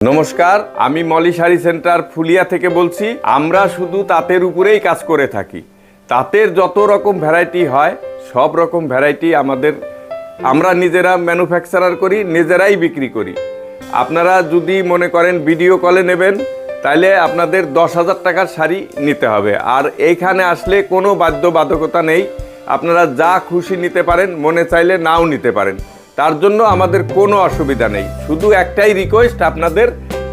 নমস্কার, আমি মলি শাড়ি সেন্টার ফুলিয়া থেকে বলছি। আমরা শুধু তাঁতের উপরেই কাজ করে থাকি। তাঁতের যত রকম ভ্যারাইটি হয় সব রকম ভ্যারাইটি আমরা নিজেরা ম্যানুফ্যাকচারার করি, নিজেরাই বিক্রি করি। আপনারা যদি মনে করেন ভিডিও কলে নেবেন তাহলে আপনাদের 10,000 টাকার শাড়ি নিতে হবে। আর এইখানে আসলে কোনো বাধ্যবাধকতা নেই, আপনারা যা খুশি নিতে পারেন, মনে চাইলে নাও নিতে পারেন। তার জন্য আমাদের কোনো অসুবিধা নেই। শুধু একটাই রিকোয়েস্ট আপনাদের,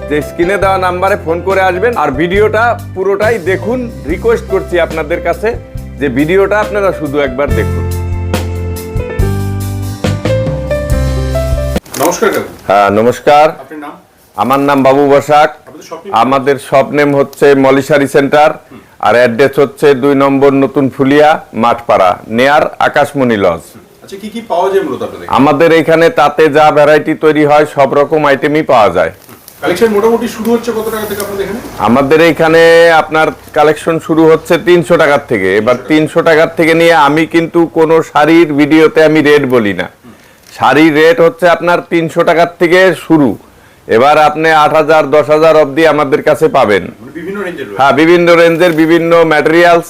যে স্ক্রিনে দেওয়া নাম্বারে ফোন করে আসবেন আর ভিডিওটা পুরোটাই দেখুন। রিকোয়েস্ট করছি আপনাদের কাছে যে ভিডিওটা আপনারা শুধু একবার দেখুন। নমস্কার। হ্যাঁ নমস্কার, আপনার নাম? আমার নাম বাবু বসাক। আমাদের শপ নেম হচ্ছে মলি শাড়ি সেন্টার আর অ্যাড্রেস হচ্ছে 2 নম্বর নতুন ফুলিয়া মাঠপাড়া, নেয়ার আকাশমণি লজ। আচ্ছা, কি কি পাওয়া যায় মূলত আপনাদের? আমাদের এখানে তাতে যা ভ্যারাইটি তৈরি হয় সব রকম আইটেমই পাওয়া যায়। কালেকশন মোটামুটি শুরু হচ্ছে কত টাকা থেকে আপনাদের এখানে? আমাদের এখানে আপনার কালেকশন শুরু হচ্ছে 300 টাকার থেকে। এবার 300 টাকার থেকে নিয়ে আমি কিন্তু কোনো শাড়ির ভিডিওতে আমি রেট বলি না। শাড়ির রেট হচ্ছে আপনার 300 টাকার থেকে শুরু। এবার আপনি 8,000 10,000 অবধি আমাদের কাছে পাবেন। বিভিন্ন রেঞ্জের? হ্যাঁ, বিভিন্ন রেঞ্জের, বিভিন্ন ম্যাটেরিয়ালস,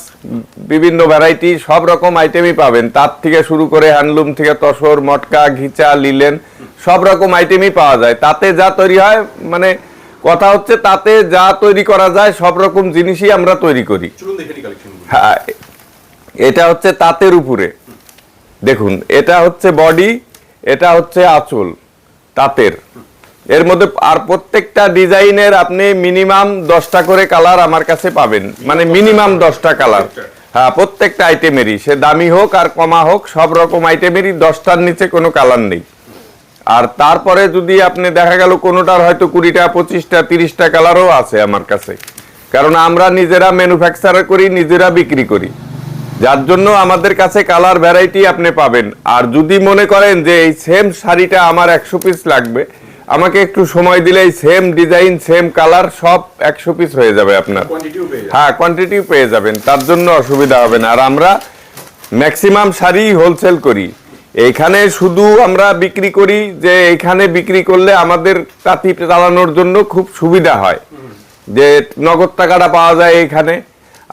বিভিন্ন ভ্যারাইটি, সব রকম আইটেমই পাবেন। তার থেকে শুরু করে হ্যান্ডলুম থেকে তসর, মটকা, ঘিচা, লিলেন, সব রকম আইটেমই পাওয়া যায়। তাতে যা তৈরি হয়, মানে কথা হচ্ছে তাতে যা তৈরি করা যায় সব রকম জিনিসই আমরা তৈরি করি। হ্যাঁ, এটা হচ্ছে তাঁতের উপরে। দেখুন, এটা হচ্ছে বডি, এটা হচ্ছে আঁচল তাঁতের। এর মধ্যে আর প্রত্যেকটা ডিজাইনের আপনি মিনিমাম 10টা করে কালার আমার কাছে পাবেন, মানে মিনিমাম 10টা কালার। হ্যাঁ, প্রত্যেকটা আইটেমেরই, সে দামি হোক আর কমা হোক, সব রকম আইটেমেরই 10টার নিচে কোনো কালার নেই। আর তারপরে যদি আপনি দেখা গেল কোনোটার হয়তো 20টা 25টা 30টা কালারও আছে আমার কাছে, কারণ আমরা নিজেরা ম্যানুফ্যাকচার করি, নিজেরা বিক্রি করি, যার জন্য আমাদের কাছে কালার ভ্যারাইটি আপনি পাবেন। আর যদি মনে করেন যে এই সেম শাড়িটা আমার 100 পিস লাগবে, আমাকে একটু সময় দিলে এই সেম ডিজাইন সেম কালার সব 100 পিস হয়ে যাবে আপনার। হ্যাঁ, কোয়ান্টিটিও পেয়ে যাবেন, তার জন্য অসুবিধা হবে না। আর আমরা ম্যাক্সিমাম শাড়ি হোলসেল করি। এইখানে শুধু আমরা বিক্রি করি যে এইখানে বিক্রি করলে আমাদের তাঁতি চালানোর জন্য খুব সুবিধা হয়, যে নগদ টাকাটা পাওয়া যায় এইখানে।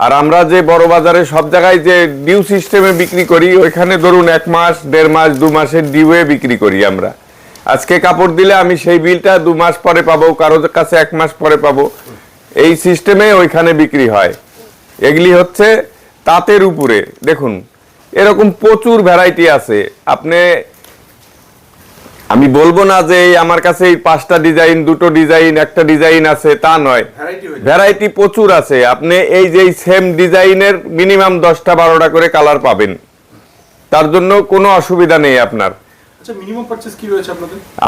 আর আমরা যে বড় বাজারে সব জায়গায় যে ডিউ সিস্টেমে বিক্রি করি, ওইখানে ধরুন 1 মাস 1.5 মাস 2 মাসের ডিউয়ে বিক্রি করি আমরা। আজকে কাপড় দিলে আমি সেই বিলটা 2 মাস পরে পাবো, কারোর কাছে 1 মাস পরে পাবো, এই সিস্টেমে ওইখানে বিক্রি হয়। এগুলি হচ্ছে তাঁতের উপরে। দেখুন, এরকম প্রচুর ভ্যারাইটি আছে। আমি বলবো না যে আমার কাছে এই 5টা ডিজাইন, 2টো ডিজাইন, একটা ডিজাইন আছে, তা নয়, ভ্যারাইটি প্রচুর আছে। আপনি এই যে সেম ডিজাইনের মিনিমাম 10টা 12টা করে কালার পাবেন, তার জন্য কোনো অসুবিধা নেই আপনার।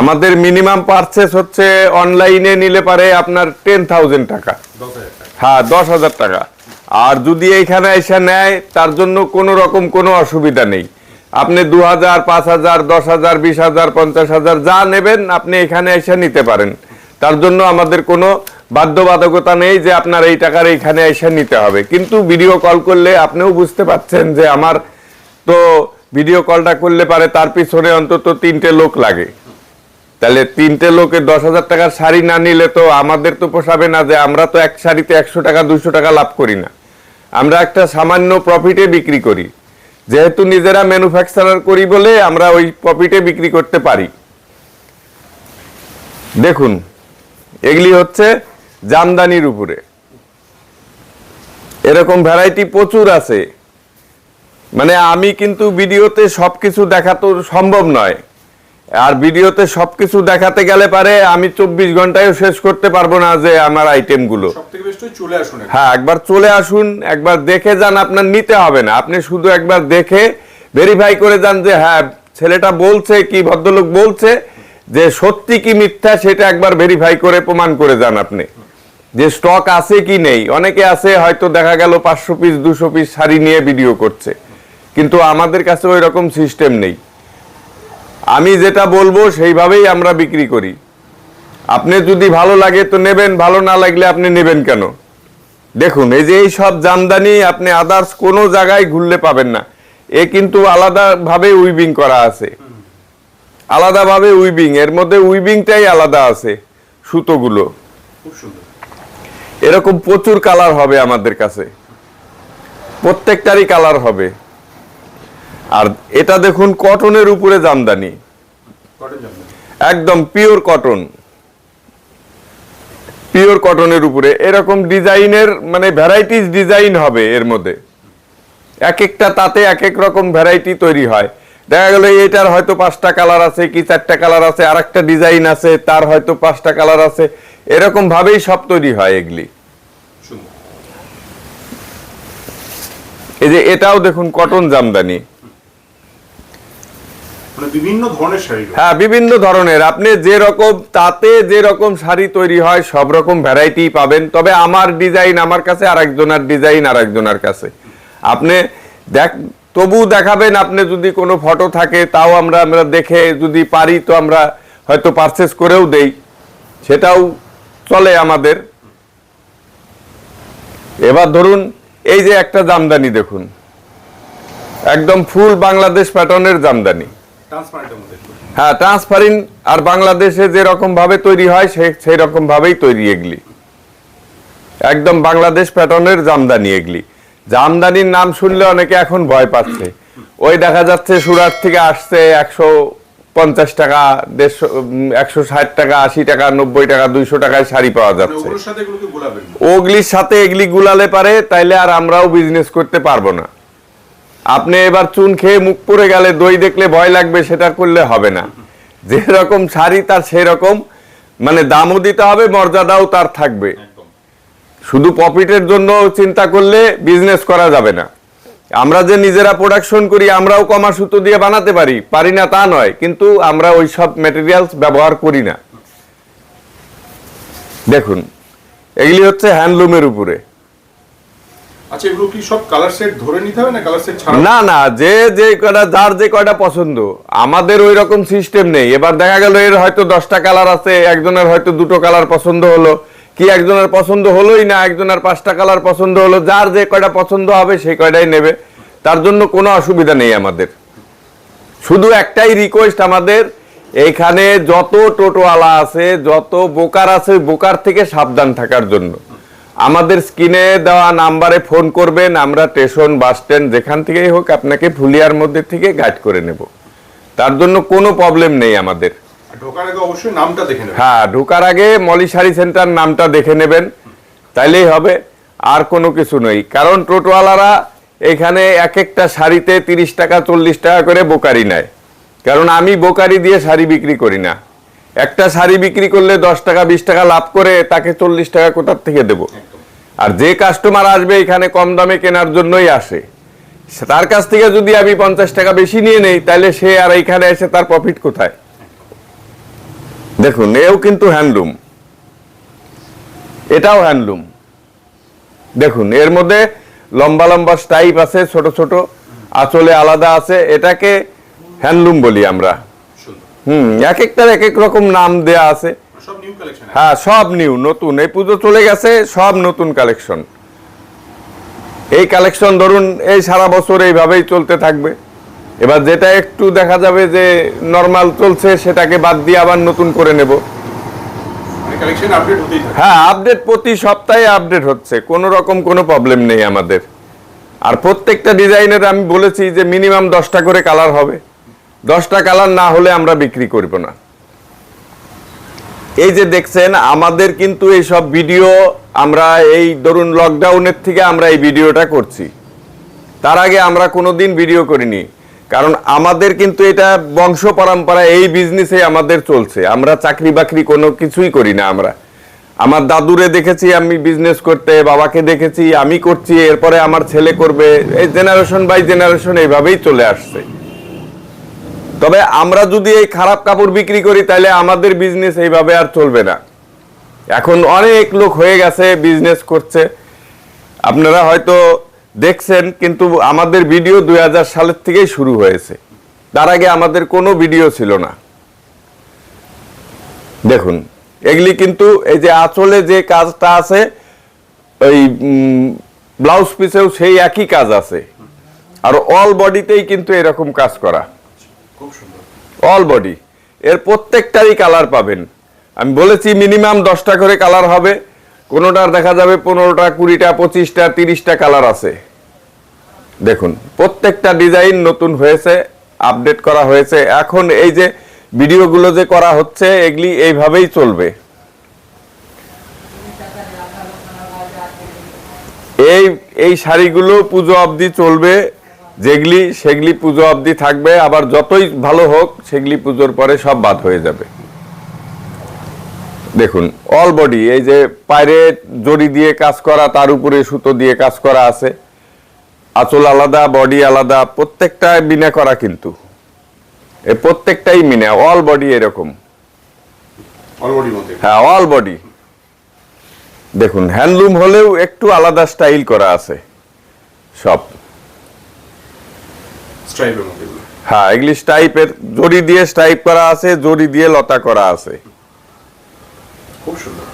আমাদের মিনিমাম পারচেস হচ্ছে অনলাইনে নিলে পারে আপনার 10,000 টাকা। হ্যাঁ, 10,000 টাকা। আর যদি এইখানে এসে নেয় তার জন্য কোনো রকম কোনো অসুবিধা নেই। আপনি 2,000 5,000 10,000 20,000 50,000 যা নেবেন আপনি এখানে এসে নিতে পারেন। তার জন্য আমাদের কোনো বাধ্যবাধকতা নেই যে আপনার এই টাকার এইখানে এসে নিতে হবে। কিন্তু ভিডিও কল করলে আপনিও বুঝতে পারছেন যে আমার তো ভিডিও কলটা করলে পারে তার পিছনে অন্তত 3টে লোক লাগে। তাহলে 3টে লোকে 10,000 টাকার শাড়ি না নিলে তো আমাদের তো পোষাবে না। যে আমরা তো এক শাড়িতে 100 টাকা 200 টাকা লাভ করি না, আমরা একটা সামান্য প্রফিটে বিক্রি করি। যেহেতু নিজেরা ম্যানুফ্যাকচারার করি বলে আমরা ওই প্রফিটে বিক্রি করতে পারি। দেখুন, এগুলি হচ্ছে জামদানির উপরে। এরকম ভ্যারাইটি প্রচুর আছে। মানে আমি কিন্তু ভিডিওতে সবকিছু দেখা তো সম্ভব নয়, আর ভিডিওতে সবকিছু দেখাতে গেলে পারে আমি 24 ঘন্টায়ও শেষ করতে পারবো না যে আমার আইটেমগুলো। হ্যাঁ, একবার চলে আসুন, একবার দেখে যান, আপনার নিতে হবে না। আপনি শুধু একবার দেখে ভেরিফাই করে যান যে হ্যাঁ ছেলেটা বলছে কি, ভদ্রলোক বলছে যে সত্যি কি মিথ্যা, সেটা একবার ভেরিফাই করে প্রমাণ করে যান আপনি, যে স্টক আছে কি নেই। অনেকে আছে হয়তো দেখা গেল 500 পিস 200 পিস শাড়ি নিয়ে ভিডিও করছে, কিন্তু আমাদের কাছে ওই রকম সিস্টেম নেই। আমি যেটা বলবো সেইভাবেই আমরা বিক্রি করি। আপনি যদি ভালো লাগে তো নেবেন, ভালো না লাগলে আপনি নেবেন কেন? দেখুন, এই যে এই সব জামদানি আপনি আদার্স কোনো জায়গায় ঘুরলে পাবেন না। এ কিন্তু আলাদাভাবে উইভিং করা আছে, আলাদাভাবে উইভিং, এর মধ্যে উইভিংটাই আলাদা আছে। সুতোগুলো। খুব সুন্দর। এরকম প্রচুর কালার হবে আমাদের কাছে, প্রত্যেকটারই কালার হবে। আর এটা দেখুন কটনের উপরে জামদানি, কটন জামদানি। একদম পিওর কটন, পিওর কটনের উপরে এরকম ডিজাইনের মানে ভ্যারাইটিস ডিজাইন হবে এর মধ্যে। এক একটা তাতে এক এক রকম ভ্যারাইটি তৈরি হয়। দেখা গেল এটার হয়তো 5টা কালার আছে, কি 4টা কালার আছে, আর একটা ডিজাইন আছে তার হয়তো 5টা কালার আছে, এরকম ভাবেই সব তৈরি হয় এগুলি। সুন্দর। এই যে এটাও দেখুন কটন জামদানি, মানে বিভিন্ন ধরনের শাড়ি। হ্যাঁ বিভিন্ন ধরনের, আপনি যে রকম তাতে যে রকম শাড়ি তৈরি হয় সব রকম ভ্যারাইটি পাবেন। তবে আমার ডিজাইন আমার কাছে, আর একজনের ডিজাইন আর একজনের কাছে। আপনি তবু দেখাবেন, আপনি যদি কোনো ফটো থাকে তাও আমরা দেখে যদি পারি তো আমরা হয়তো পারচেস করেও দেই, সেটাও চলে আমাদের। এবার ধরুন এই যে একটা জামদানি দেখুন, একদম ফুল বাংলাদেশ প্যাটার্নের জামদানি। ট্রান্সপারেন্টের মধ্যে। হ্যাঁ ট্রান্সপারেন্ট, আর বাংলাদেশে যে রকম ভাবে তৈরি হয় সেই রকম ভাবেই তৈরি এগুলি, একদম বাংলাদেশ প্যাটার্নের জামদানি এগুলি। জামদানির নাম শুনলে অনেকে এখন ভয় পাচ্ছে। ওই দেখা যাচ্ছে সুরাট থেকে আসছে 150 টাকা, 160 টাকা, 80 টাকা, 90 টাকা, 200 টাকায় শাড়ি পাওয়া যাচ্ছে। ওগুলোর সাথে এগুলোকে গোলাবেন। ওগুলির সাথে এগুলি গুলালে পারে, তাইলে আর আমরাও বিজনেস করতে পারবো না। আপনি এবার চুন খেয়ে মুখ পুড়ে গেলে দই দেখলে ভয় লাগবে, সেটা করলে হবে না। যেরকম শাড়ি তার সেই রকম মানে দামও দিতে হবে, মর্যাদাও তার থাকবে। শুধু প্রফিটের জন্য চিন্তা করলে বিজনেস করা যাবে না। আমরা যে নিজেরা প্রোডাকশন করি, আমরাও কমা সুতো দিয়ে বানাতে পারি না তা নয়, কিন্তু আমরা ওই সব ম্যাটেরিয়ালস ব্যবহার করি না। দেখুন এগুলি হচ্ছে হ্যান্ডলুমের উপরে। আচ্ছা, এগুলো কি সব কালার সেট ধরে নিতে হবে না কালার সেট ছাড়া? না না, যে কয়টা যার যে কয়টা পছন্দ, আমাদের ওই রকম সিস্টেম নেই। এবার দেখা গেল এর হয়তো 10টা কালার আছে, একজনের হয়তো 2টো কালার পছন্দ হলো, কি একজনের পছন্দ হলোই না, একজনের 5টা কালার পছন্দ হলো, যার যে কয়টা পছন্দ হবে সেই কয়টাই নেবে, তার জন্য কোনো অসুবিধা নেই আমাদের। শুধু একটাই রিকোয়েস্ট আমাদের, এইখানে যত টোটোওয়ালা আছে, যত বোকার আছে, বোকার থেকে সাবধান থাকার জন্য আমাদের স্ক্রিনে দেওয়া নাম্বারে ফোন করবেন। আমরা স্টেশন, বাস স্ট্যান্ড যেখান থেকেই হোক আপনাকে ফুলিয়ার মধ্যে থেকে গাইড করে নেব, তার জন্য কোনো প্রবলেম নেই আমাদের। ঢোকার আগে অবশ্যই নামটা দেখে নেবেন। হ্যাঁ, ঢোকার আগে মলি শাড়ি সেন্টার নামটা দেখে নেবেন, তাইলেই হবে, আর কোনো কিছু নেই। কারণ টোটোওয়ালারা এখানে এক একটা শাড়িতে 30 টাকা 40 টাকা করে বোকারি নেয়। কারণ আমি বোকারি দিয়ে শাড়ি বিক্রি করি না। একটা শাড়ি বিক্রি করলে 10 টাকা 20 টাকা লাভ করে তাকে 40 টাকা কোথার থেকে দেব? আর যে কাস্টমার আসবে এখানে কম দামে কেনার জন্যই আসে, তার কাছ থেকে যদি আমি 50 টাকা বেশি নিয়ে নেই, তাহলে সে আর এখানে এসে তার প্রফিট কোথায়? দেখুন এও কিন্তু হ্যান্ডলুম, এটাও হ্যান্ডলুম। দেখুন এর মধ্যে লম্বা লম্বা স্টাইপ আছে, ছোট ছোট আঁচলে আলাদা আছে, এটাকে হ্যান্ডলুম বলি আমরা। এক একটার এক এক রকম নাম দেয়া আছে। সব নিউ কালেকশন। হ্যাঁ সব নিউ, নতুন। এই পুজো চলে গেছে, সব নতুন কালেকশন। এই কালেকশন ধরুন এই সারা বছর এইভাবেই চলতে থাকবে। এবার যেটা একটু দেখা যাবে যে নরমাল চলছে, সেটাকে বাদ দিয়ে আবার নতুন করে নেব। কালেকশন আপডেট হতেই থাকে। হ্যাঁ, আপডেট প্রতি সপ্তাহে আপডেট হচ্ছে, কোনো রকম কোনো প্রবলেম নেই আমাদের। আর প্রত্যেকটা ডিজাইনের আমি বলেছি যে মিনিমাম 10টা করে কালার হবে, 10টা কালার না হলে আমরা বিক্রি করব না। এই যে দেখছেন আমাদের কিন্তু এই সব ভিডিও, আমরা এই ধরুন লকডাউনের থেকে আমরা এই ভিডিওটা করছি, তার আগে আমরা কোনোদিন ভিডিও করিনি। কারণ আমাদের কিন্তু এটা বংশ পরম্পরা, এই বিজনেসে আমাদের চলছে। আমরা চাকরি বাকরি কোনো কিছুই করি না। আমরা আমার দাদুরে দেখেছি আমি বিজনেস করতে, বাবাকে দেখেছি আমি করছি, এরপরে আমার ছেলে করবে, এই জেনারেশন বাই জেনারেশন এইভাবেই চলে আসছে। তবে আমরা যদি এই খারাপ কাপড় বিক্রি করি তাহলে আমাদের বিজনেস এইভাবে আর চলবে না। এখন অনেক লোক হয়ে গেছে, বিজনেস করছে, আপনারা হয়তো দেখছেন, কিন্তু আমাদের ভিডিও 2000 সালের থেকেই শুরু হয়েছে, তার আগে আমাদের কোনো ভিডিও ছিল না। দেখুন এগুলি কিন্তু এই যে আঁচলে যে কাজটা আছে, ওই ব্লাউজ পিসেও সেই একই কাজ আছে, আর অল বডিতেই কিন্তু এরকম কাজ করা, খুব সুন্দর। All body. এর প্রত্যেকটারই কালার পাবেন, আমি বলেছি মিনিমাম 10টা করে কালার হবে, কোনোটার দেখা যাবে 15টা 20টা 25টা 30টা কালার আছে। দেখুন প্রত্যেকটা ডিজাইন নতুন হয়েছে, আপডেট করা হয়েছে। এখন এই যে ভিডিওগুলো যে করা হচ্ছে এগুলি এইভাবেই চলবে। এই শাড়িগুলো পুজো অবধি চলবে, যেগুলি সেগুলি পুজো অবধি থাকবে, আবার যতই ভালো হোক সেগুলি পুজোর পরে সব বাদ হয়ে যাবে। দেখুন অল বডি, এই যে পায়রে জড়ি দিয়ে কাজ করা, তার উপরে সুতো দিয়ে কাজ করা আছে, আঁচল আলাদা, বডি আলাদা, প্রত্যেকটা মিনা করা, কিন্তু এই প্রত্যেকটাই মিনা, অল বডি এরকম। হ্যাঁ অল বডি। দেখুন হ্যান্ডলুম হলেও একটু আলাদা স্টাইল করা আছে সব। হ্যাঁ এগুলি স্টাইপের, জড়ি দিয়ে স্টাইপ করা আছে, জড়ি দিয়ে লতা করা আছে, খুব সুন্দর,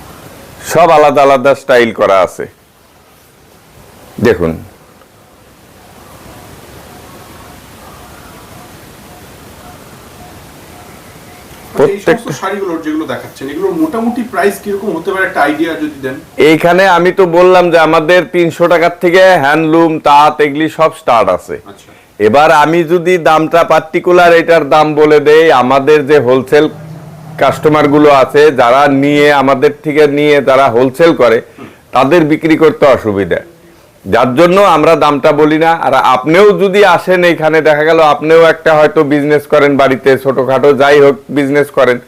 সব আলাদা আলাদা স্টাইল করা আছে। দেখুন এইখানে আমি তো বললাম যে আমাদের 300 টাকার থেকে হ্যান্ডলুম তাঁত এগুলি সব স্টার্ট আছে। এবার আমি যদি দামটা পার্টিকুলার এটার দাম বলে দেই, আমাদের যে হোলসেল কাস্টমার গুলো আছে যারা নিয়ে আমাদের থেকে নিয়ে যারা হোলসেল করে, তাদের বিক্রি করতে অসুবিধা, যার জন্য আমরা দামটা বলি না। আর আপনিও যদি আসেন এখানে, দেখা গেল আপনিও একটা হয়তো বিজনেস করেন বাড়িতে, ছোটখাটো যাই হোক বিজনেস করেন,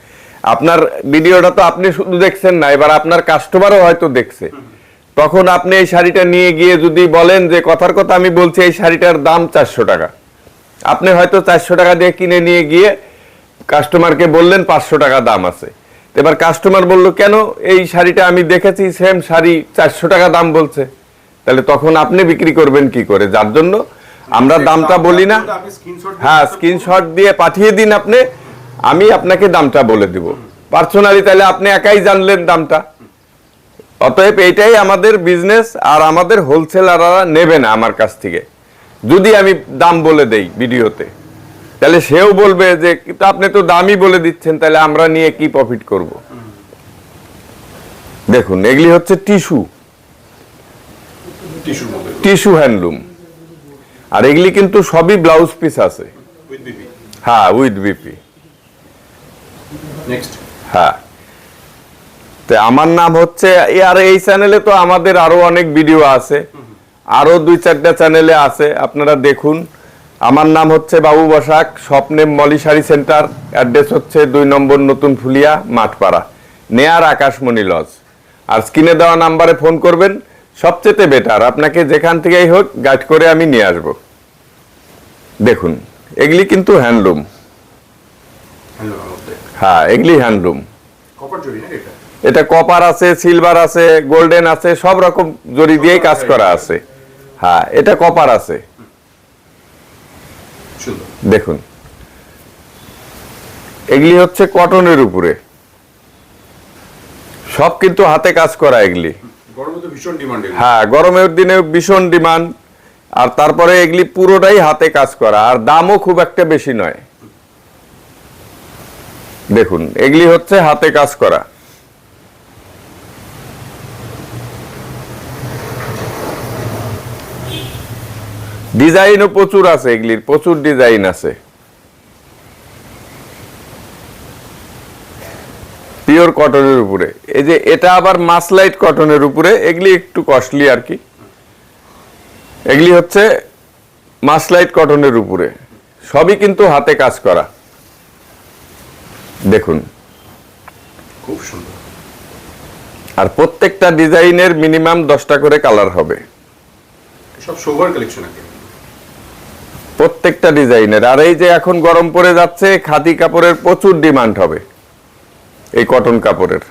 আপনার ভিডিওটা তো আপনি শুধু দেখছেন না, এবার আপনার কাস্টমারও হয়তো দেখছে, তখন আপনি এই শাড়িটা নিয়ে গিয়ে যদি বলেন যে কথার কথা আমি বলছি এই শাড়িটার দাম 400 টাকা, আপনি হয়তো 400 টাকা দিয়ে কিনে নিয়ে গিয়ে কাস্টমারকে বললেন 500 টাকা দাম আছে। এবার কাস্টমার বলল কেন, এই শাড়িটা আমি দেখেছি সেম শাড়ি 400 টাকা দাম বলছে, তাহলে তখন আপনি বিক্রি করবেন কি করে? যার জন্য আমরা দামটা বলি না। হ্যাঁ স্ক্রিনশট দিয়ে পাঠিয়ে দিন আপনি, আমি আপনাকে দামটা বলে দিব পার্সোনালি, তাহলে আপনি একাই জানলেন দামটা। অতএব এইটাই আমাদের বিজনেস, আর আমাদের হোলসেলাররা নেবে না আমার কাছ থেকে যদি আমি দাম বলে দেই ভিডিওতে, তাহলে সেও বলবে যে আপনি তো দামই বলে দিচ্ছেন, তাহলে আমরা নিয়ে কি প্রফিট করব? দেখুন এগুলি হচ্ছে টিস্যু হ্যান্ডলুম, আর এগুলি কিন্তু সবই ব্লাউজ পিস আছে। হ্যাঁ উইথ বিপি। হ্যাঁ তো আমার নাম হচ্ছে, আর এই চ্যানেলে তো আমাদের আরো অনেক ভিডিও আছে, আরো 2-4টা চ্যানেলে আছে, আপনারা দেখুন। আমার নাম হচ্ছে বাবু বসাক, স্বপ্নে মলি শাড়ি সেন্টার, অ্যাড্রেস হচ্ছে 2 নম্বর নতুন ফুলিয়া মাঠপাড়া, নেয়ার আকাশমণি লজ। আর স্ক্রিনে দেওয়া নাম্বারে ফোন করবেন, সবচেয়ে বেটার, আপনাকে যেখান থেকেই হোক গাইড করে আমি নিয়ে আসব। দেখুন এগুলি কিন্তু হ্যান্ডলুম। হ্যাঁ এগুলি হ্যান্ডলুম, এটা কপার আছে, সিলভার আছে, গোল্ডেন আছে, সব রকম জড়ি দিয়ে কাজ করা আছে। হ্যাঁ এটা কপার আছে। দেখুন এগুলি হচ্ছে কটনের উপরে, সব কিন্তু হাতে কাজ করা এগুলি। হ্যাঁ গরমের দিনে ভীষণ ডিমান্ড, আর তারপরে এগুলি পুরোটাই হাতে কাজ করা, আর দামও খুব একটা বেশি নয়। দেখুন এগুলি হচ্ছে হাতে কাজ করা। ডিজাইনও প্রচুর আছে, এগুলির প্রচুর ডিজাইন আছে। পিওর কটনের উপরে, এই যে এটা আবার মাসলাইট কটনের উপরে, এগুলি একটু কস্টলি আর কি। এগুলি হচ্ছে মাসলাইট কটনের উপরে, সবই কিন্তু হাতে কাজ করা। দেখুন খুব সুন্দর, আর প্রত্যেকটা ডিজাইনের মিনিমাম 10টা করে কালার হবে, সব সোভার কালেকশন আছে প্রত্যেকটা ডিজাইনের। আর এই যে এখন গরম পড়ে যাচ্ছে, খাদি কাপড়ের প্রচুর ডিমান্ড হবে, এই কটন কাপড়ের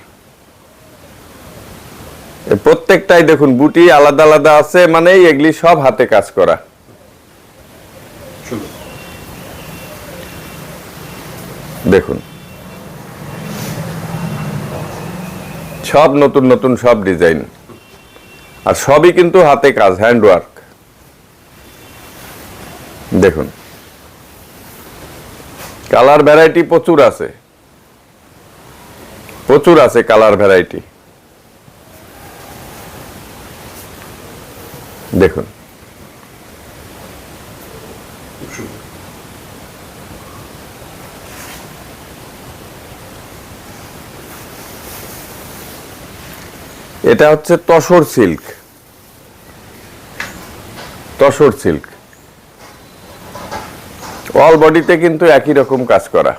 প্রত্যেকটাই দেখুন বুটি আলাদা আলাদা আছে, মানে এগুলি সব হাতে কাজ করা। দেখুন সব নতুন নতুন সব ডিজাইন, আর সবই কিন্তু হাতে কাজ, হ্যান্ডওয়ার্ক। দেখুন কালার ভ্যারাইটি প্রচুর আছে, প্রচুর আছে কালার ভ্যারাইটি। দেখুন খুব সুন্দর। এটা হচ্ছে tussar silk. Tussar silk all বডিতে কিন্তু একই রকম কাজ করা,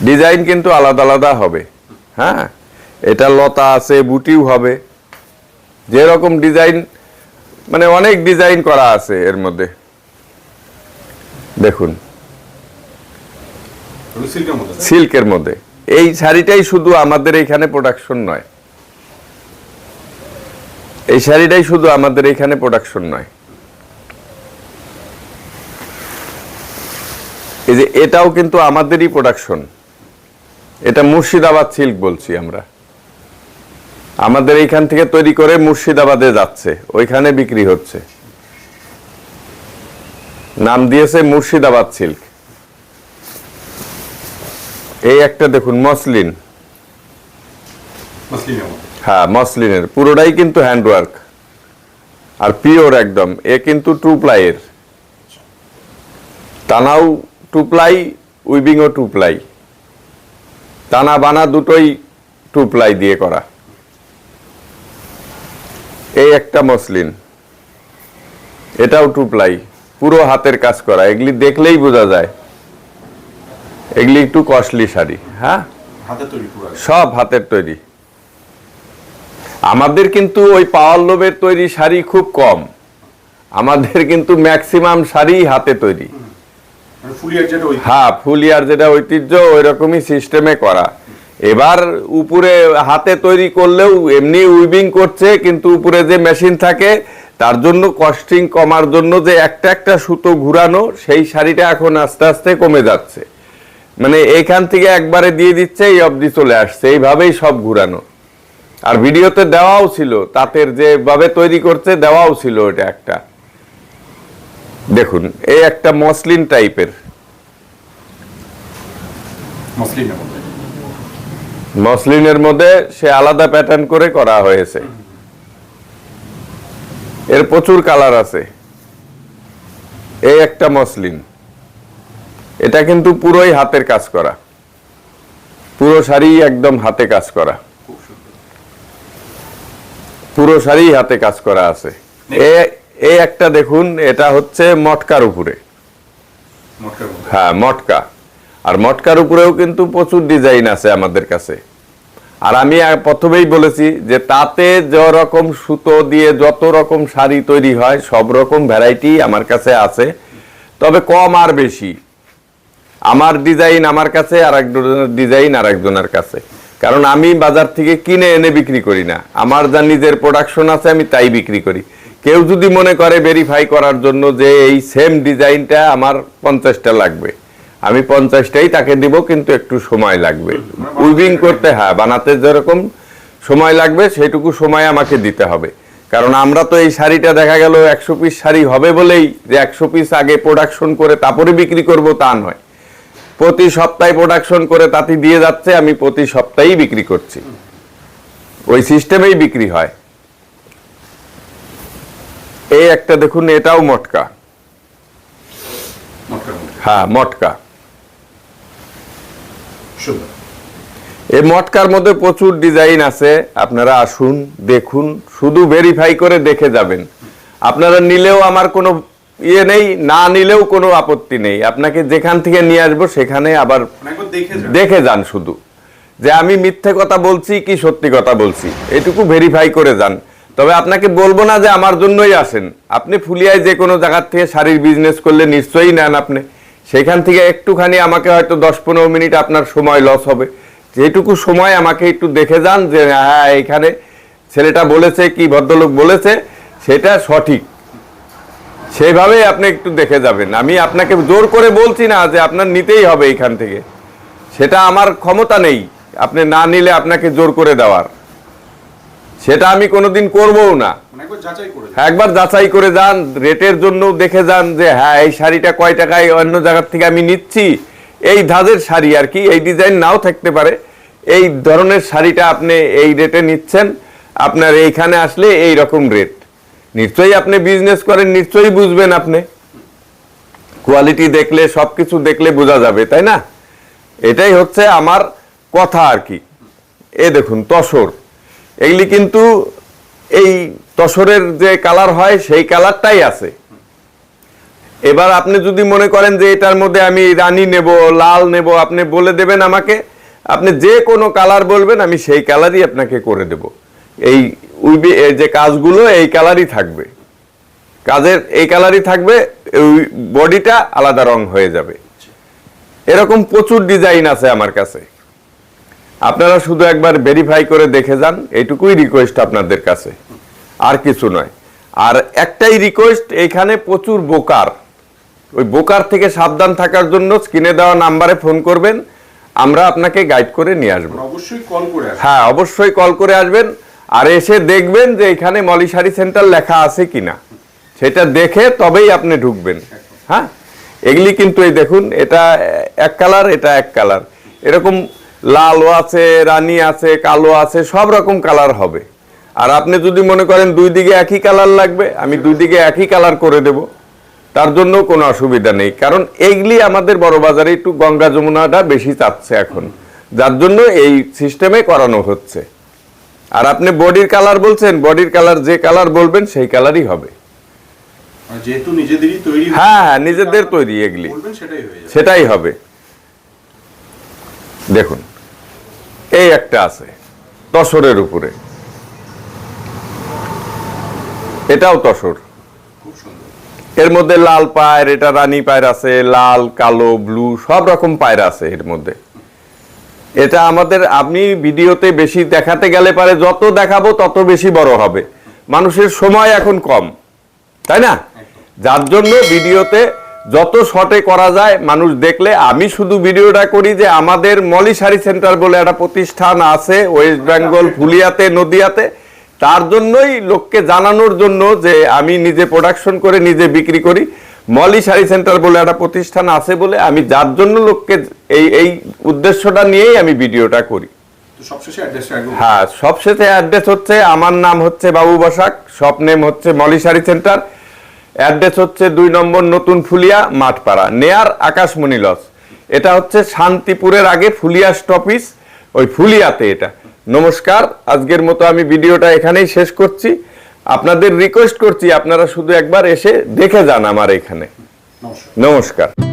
ডিজাইন কিন্তু আলাদা আলাদা হবে। হ্যাঁ, এটা লতা আছে, বুটিও হবে, যেরকম ডিজাইন মানে অনেক ডিজাইন করা আছে এর মধ্যে। দেখুন সিল্কের মধ্যে সিল্কের মধ্যে এই শাড়িটাই শুধু আমাদের এখানে প্রোডাকশন নয়, এই শাড়িটাই শুধু আমাদের এখানে প্রোডাকশন নয়। এই যে এটাও কিন্তু আমাদেরই প্রোডাকশন। এটা মুর্শিদাবাদ সিল্ক বলছি আমরা, আমাদের এইখান থেকে তৈরি করে মুর্শিদাবাদে যাচ্ছে, ওইখানে বিক্রি হচ্ছে। নাম দিয়েছে মুর্শিদাবাদ সিল্ক। এই একটা দেখুন মসলিন, মসলিনের মধ্যে। হ্যাঁ মসলিনের, পুরোটাই কিন্তু হ্যান্ডওয়ার্ক আর পিওর একদম। এ কিন্তু টু প্লাইয়ের, টানাও টু প্লাই, উইভিংও টু প্লাই, টানা বানা দুটোই টু প্লাই দিয়ে করা। এই একটা মসলিন, এটাও টু প্লাই, পুরো হাতের কাজ করা। এগুলি দেখলেই বোঝা যায় এগুলি একটু কস্টলি শাড়ি। হ্যাঁ, হাতে তৈরি পুরো। সব হাতের তৈরি। আমাদের কিন্তু ওই পাওয়ার লোভের তৈরি শাড়ি খুব কম, আমাদের কিন্তু ম্যাক্সিমাম শাড়ি হাতে তৈরি। মানে ফুলিয়ার যেটা ওই হ্যাঁ, ফুলিয়ার যেটা ঐতিহ্য ওই রকমই সিস্টেমে করা। এবার উপরে হাতে তৈরি করলেও এমনি উইভিং করছে, কিন্তু উপরে যে মেশিন থাকে তার জন্য কস্টিং কমার জন্য যে একটা একটা সুতো ঘুরানো, সেই শাড়িটা এখন আস্তে আস্তে কমে যাচ্ছে। মানে এইখান থেকে একবারে দিয়ে দিচ্ছে, এই অবধি চলে আসছে, এইভাবেই সব ঘুরানো। আর ভিডিওতে দেওয়াও ছিল, তাঁতের যেভাবে তৈরি করছে দেওয়াও ছিল ওটা একটা। দেখুন এই একটা মসলিন টাইপের, মসলিনের মধ্যে। মসলিনের মধ্যে সে আলাদা প্যাটার্ন করে করা হয়েছে। এর প্রচুর কালার আছে। এই একটা মসলিন, এটা কিন্তু পুরোই হাতের কাজ করা, পুরো শাড়ি একদম হাতে কাজ করা, খুব সুন্দর। পুরো শাড়ি হাতে কাজ করা আছে। এই একটা দেখুন, এটা হচ্ছে মটকার উপরে। মটকার মধ্যে। হ্যাঁ মটকা, আর মটকার উপরেও কিন্তু প্রচুর ডিজাইন আছে আমাদের কাছে। আর আমি প্রথমেই বলেছি যে তাতে যেরকম সুতো দিয়ে যত রকম শাড়ি তৈরি হয় সব রকম ভ্যারাইটি আমার কাছে আছে, তবে কম আর বেশি। আমার ডিজাইন আমার কাছে, আর একজনের ডিজাইন আর একজনের কাছে। কারণ আমি বাজার থেকে কিনে এনে বিক্রি করি না, আমার যা নিজের প্রোডাকশন আছে আমি তাই বিক্রি করি। কেউ যদি মনে করে ভেরিফাই করার জন্য যে এই সেম ডিজাইনটা আমার 50টা লাগবে, আমি 50টাই তাকে দিব, কিন্তু একটু সময় লাগবে উইভিং করতে। হ্যাঁ, বানাতে যেরকম সময় লাগবে সেইটুকু সময় আমাকে দিতে হবে। কারণ আমরা তো এই শাড়িটা দেখা গেল 100 পিস শাড়ি হবে বলেই যে 100 পিস আগে প্রোডাকশন করে তারপরে বিক্রি করব তা নয়। প্রতি সপ্তাহে প্রোডাকশন করে তাতে দিয়ে যাচ্ছে, আমি প্রতি সপ্তাহেই বিক্রি করছি, ওই সিস্টেমেই বিক্রি হয়। এই একটা দেখুন, এটাও মটকা। মটকার মধ্যে। হ্যাঁ মটকা। সুন্দর। এই মটকার মধ্যে প্রচুর ডিজাইন আছে, আপনারা আসুন দেখুন, শুধু ভেরিফাই করে দেখে যাবেন। আপনারা নিলেও আমার কোনো ইয়ে নেই, না নিলেও কোনো আপত্তি নেই। আপনাকে যেখান থেকে নিয়ে আসবো সেখানে আবার একবার দেখে যান। দেখে যান, শুধু যে আমি মিথ্যে কথা বলছি কি সত্যি কথা বলছি এটুকু ভেরিফাই করে যান। তবে আপনাকে বলবো না যে আমার জন্যই আসেন, আপনি ফুলিয়ায় যে কোনো জায়গার থেকে শাড়ির বিজনেস করলে নিশ্চয়ই নেন আপনি, সেখান থেকে একটুখানি আমাকে হয়তো 10-15 মিনিট আপনার সময় লস হবে, যেটুকু সময় আমাকে একটু দেখে যান যে হ্যাঁ এখানে ছেলেটা বলেছে কি ভদ্রলোক বলেছে সেটা সঠিক, সেইভাবেই আপনি একটু দেখে যাবেন। আমি আপনাকে জোর করে বলছি না যে আপনার নিতেই হবে এইখান থেকে, সেটা আমার ক্ষমতা নেই আপনি না নিলে আপনাকে জোর করে দেওয়ার, সেটা আমি কোনোদিন করবও না। মানে একবার যাচাই করে যান। একবার যাচাই করে যান, রেটের জন্য দেখে যান যে হ্যাঁ এই শাড়িটা কয় টাকায় অন্য জায়গার থেকে আমি নিচ্ছি, এই ধাজের শাড়ি আর কি, এই ডিজাইন নাও থাকতে পারে, এই ধরনের শাড়িটা আপনি এই রেটে নিচ্ছেন, আপনার এইখানে আসলে এই রকম রেট। নিশ্চয়ই আপনি বিজনেস করেন, নিশ্চয়ই বুঝবেন, আপনি কোয়ালিটি দেখলে সবকিছু দেখলে বোঝা যাবে, তাই না? এটাই হচ্ছে আমার কথা আর কি। এ দেখুন তসর, এগুলি কিন্তু এই তসরের যে কালার হয় সেই কালারটাই আছে। এবার আপনি যদি মনে করেন যে এটার মধ্যে আমি রানী নেব, লাল নেব, আপনি বলে দেবেন আমাকে, আপনি যে কোনো কালার বলবেন আমি সেই কালারই আপনাকে করে দেব। এই যে কাজগুলো এই কালারই থাকবে, কাজের এই কালারই থাকবে, ওই বডিটা আলাদা রং হয়ে যাবে। এরকম প্রচুর ডিজাইন আছে আমার কাছে, আপনারা শুধু একবার ভেরিফাই করে দেখে যান, এইটুকুই রিকোয়েস্ট আপনাদের কাছে, আর কিছু নয়। আর একটাই রিকোয়েস্ট, এইখানে প্রচুর বোকার, ওই বোকার থেকে সাবধান থাকার জন্য স্ক্রিনে দেওয়া নাম্বারে ফোন করবেন, আমরা আপনাকে গাইড করে নিয়ে আসবো। অবশ্যই কল করে আসবেন। হ্যাঁ, অবশ্যই কল করে আসবেন, আর এসে দেখবেন যে এখানে মলি শাড়ি সেন্টার লেখা আছে কিনা, সেটা দেখে তবেই আপনি ঢুকবেন। হ্যাঁ, এগুলি কিন্তু এই দেখুন, এটা এক কালার, এটা এক কালার, এরকম লালও আছে, রানী আছে, কালো আছে, সব রকম কালার হবে। আর আপনি যদি মনে করেন দুই দিকে একই কালার লাগবে, আমি দুই দিকে একই কালার করে দেব, তার জন্য কোনো অসুবিধা নেই। কারণ এইগুলি আমাদের বড় বাজারে একটু গঙ্গা যমুনাটা বেশি চাচ্ছে এখন, যার জন্য এই সিস্টেমে করানো হচ্ছে। আর আপনি বডির কালার বলছেন, বডির কালার যে কালার বলবেন সেই কালারই হবে। যেহেতু নিজেদেরই তৈরি, হ্যাঁ হ্যাঁ, নিজেদের তৈরি, এগুলি বলবেন সেটাই হয়ে যাবে। সেটাই হবে। দেখুন এই একটা আছে তসরের উপরে, এটাও তসর, খুব সুন্দর। এর মধ্যে লাল পায়ের, এটা রানী পায়ের আছে, লাল, কালো, ব্লু, সব রকম পায়ের আছে এর মধ্যে। এটা আমাদের, আপনি ভিডিওতে বেশি দেখাতে গেলে পারে যত দেখাবো তত বেশি বড় হবে, মানুষের সময় এখন কম, তাই না? যার জন্য ভিডিওতে যত শর্টে করা যায় মানুষ দেখলে, আমি শুধু ভিডিওটা করি যে আমাদের মলি শাড়ি সেন্টার বলে একটা প্রতিষ্ঠান আছে ওয়েস্ট বেঙ্গল ফুলিয়াতে, নদিয়াতে, তার জন্যই লোককে জানানোর জন্য যে আমি নিজে প্রোডাকশন করে নিজে বিক্রি করি, মলি শাড়ি সেন্টার বলে একটা প্রতিষ্ঠান আছে বলে আমি, যার জন্য লোককে এই উদ্দেশ্যটা নিয়েই আমি ভিডিওটা করি। তো সবশেষে অ্যাড্রেসটা একদম। হ্যাঁ, সবশেষে অ্যাড্রেস হচ্ছে, আমার নাম হচ্ছে বাবু বসাক, শপ নেম হচ্ছে মলি শাড়ি সেন্টার, অ্যাড্রেস হচ্ছে 2 নম্বর নতুন ফুলিয়া মাঠপাড়া, নেয়ার আকাশমণি লজ। এটা হচ্ছে শান্তিপুরের আগে ফুলিয়া স্টপিস, ওই ফুলিয়াতে এটা। নমস্কার, আজকের মতো আমি ভিডিওটা এখানেই শেষ করছি। আপনাদের রিকোয়েস্ট করছি আপনারা শুধু একবার এসে দেখে যান আমার এখানে। নমস্কার। নমস্কার।